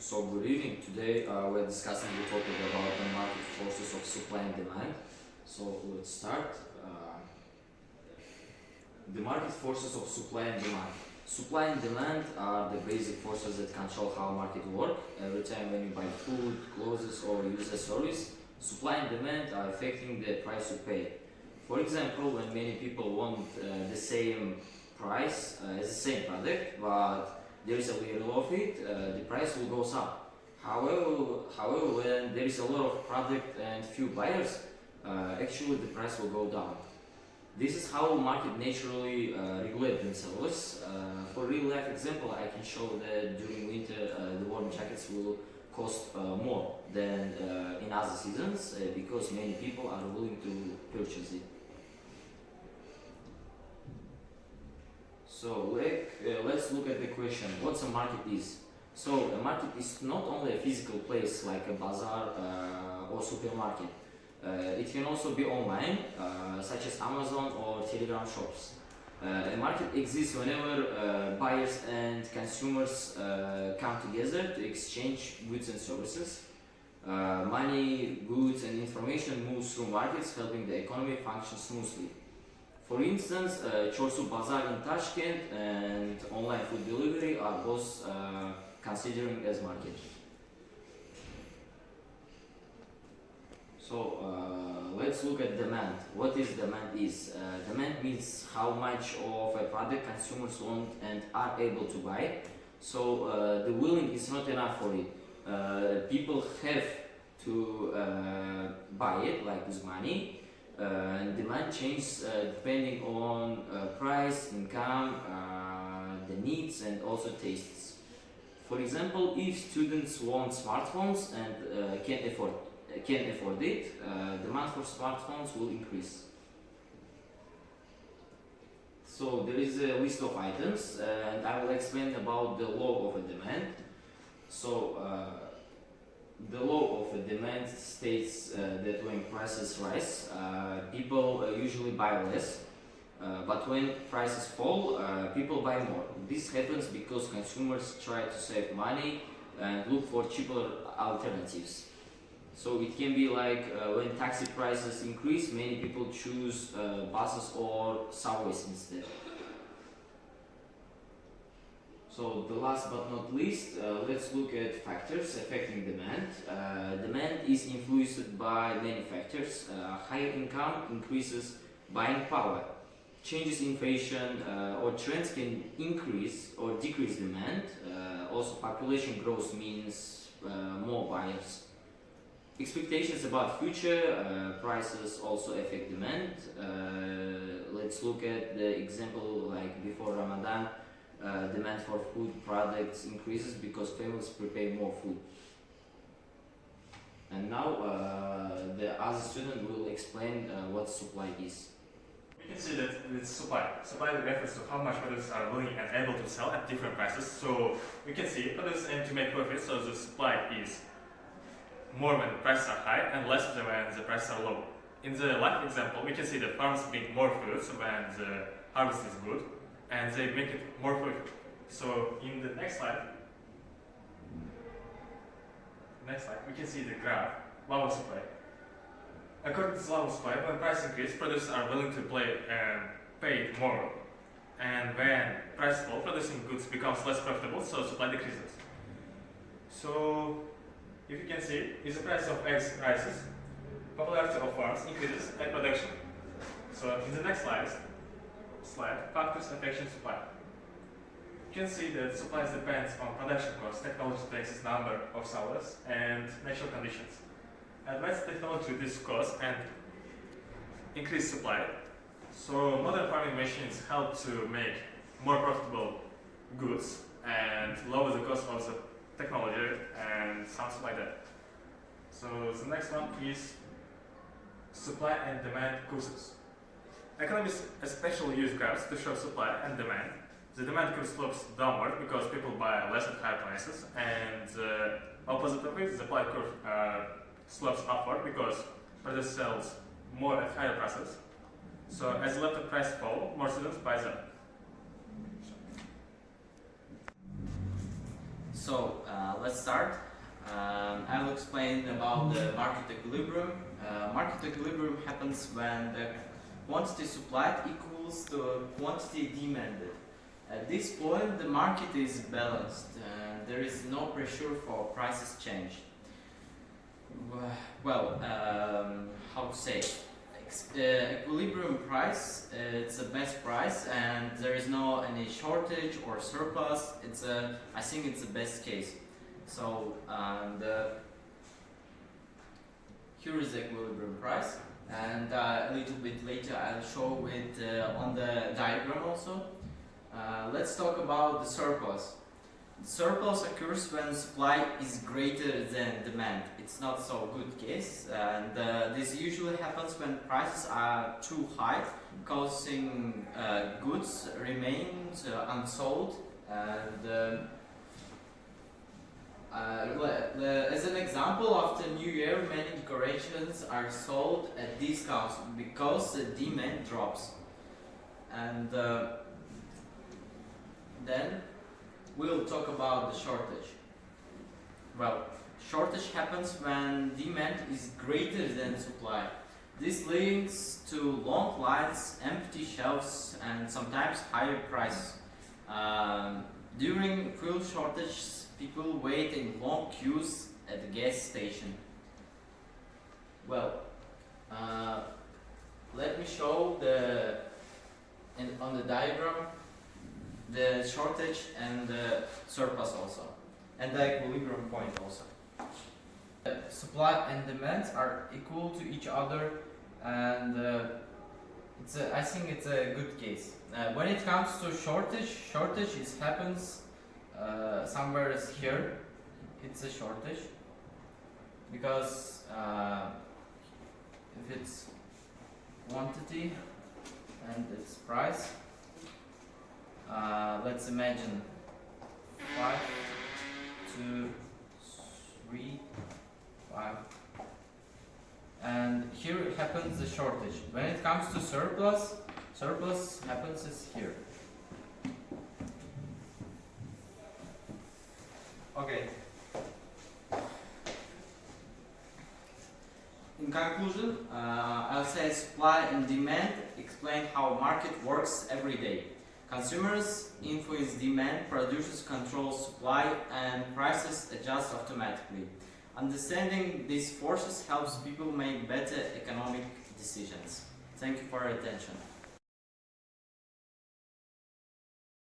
So good evening. Today we're discussing the topic about the market forces of supply and demand. So let's start. The market forces of supply and demand. Supply and demand are the basic forces that control how market work. Every time when you buy food, clothes or use a service, supply and demand are affecting the price you pay. For example, when many people want the same price as the same product, but there is a little of it, the price will go up. However, when there is a lot of product and few buyers, actually the price will go down. This is how market naturally regulate themselves. For real life example, I can show that during winter the warm jackets will cost more than in other seasons because many people are willing to purchase it. So let's look at the question, what a market is. So a market is not only a physical place like a bazaar or supermarket. It can also be online, such as Amazon or Telegram shops. A market exists whenever buyers and consumers come together to exchange goods and services. Money, goods and information moves through markets, helping the economy function smoothly. For instance, Chorsu Bazaar in Tashkent and online food delivery are both considering as market. So let's look at demand. What is demand is? Demand means how much of a product consumers want and are able to buy. So the willing is not enough for it. People have to buy it like with money. And demand changes depending on price, income, the needs and also tastes. For example, if students want smartphones and can't afford it, demand for smartphones will increase. So there is a list of items and I will explain about the law of a demand. So the law of a demand states that when prices rise, people usually buy less, but when prices fall, people buy more. This happens because consumers try to save money and look for cheaper alternatives. So it can be like when taxi prices increase, many people choose buses or subways instead. So the last but not least, let's look at factors affecting demand. Demand is influenced by many factors. Higher income increases buying power. Changes in fashion or trends can increase or decrease demand. Also population growth means more buyers. Expectations about future prices also affect demand. Let's look at the example like before Ramadan. Demand for food products increases because families prepare more food. And now the other student will explain what supply is. We can see that with supply. Supply refers to how much producers are willing and able to sell at different prices. So we can see producers aim to make profit, so the supply is more when the prices are high and less when the prices are low. In the life example, we can see that farmers bring more fruits when the harvest is good and they make it more profit. So in the next slide, we can see the graph, level supply. According to level supply, when price increase, producers are willing to pay more. And when price fall, producing goods becomes less profitable, so supply decreases. So if you can see, if the price of eggs rises, popularity of farms increases and production. So in the next slide, factors affecting supply. You can see that supply depends on production cost, technology takes its number of sellers, and natural conditions. Advanced technology reduces cost and increase supply. So modern farming machines help to make more profitable goods and lower the cost of the technology and something like that. So the next one is supply and demand curves. Economists especially use graphs to show supply and demand. The demand curve slopes downward because people buy less at higher prices, and the opposite of it, the supply curve slopes upward because producer sells more at higher prices. So as the left of price fall, more students buy them. So let's start. I will explain about the market equilibrium. Market equilibrium happens when the quantity supplied equals the quantity demanded. At this point, the market is balanced and there is no pressure for prices change. Well, how to say? Equilibrium price, it's the best price and there is no any shortage or surplus. I think it's the best case. So here is the equilibrium price, and a little bit later I'll show it on the diagram also. Let's talk about the surplus. The surplus occurs when supply is greater than demand. It's not so good case, and this usually happens when prices are too high, causing goods remain unsold. And as an example, after New Year, many decorations are sold at discounts because the demand drops. And then we'll talk about the shortage. Well, shortage happens when demand is greater than supply. This leads to long lines, empty shelves, and sometimes higher prices. During fuel shortage, people wait in long queues at the gas station. Well, let me show on the diagram the shortage and the surplus also, and the equilibrium point also. Supply and demand are equal to each other, and I think it's a good case. When it comes to shortage happens somewhere is here. It's a shortage because if it's quantity and its price, let's imagine 5, 2, 3, 5, and here it happens the shortage. When it comes to surplus happens is here. Okay. In conclusion, I'll say supply and demand explain how market works every day. Consumers influence demand, producers control supply, and prices adjust automatically. Understanding these forces helps people make better economic decisions. Thank you for your attention.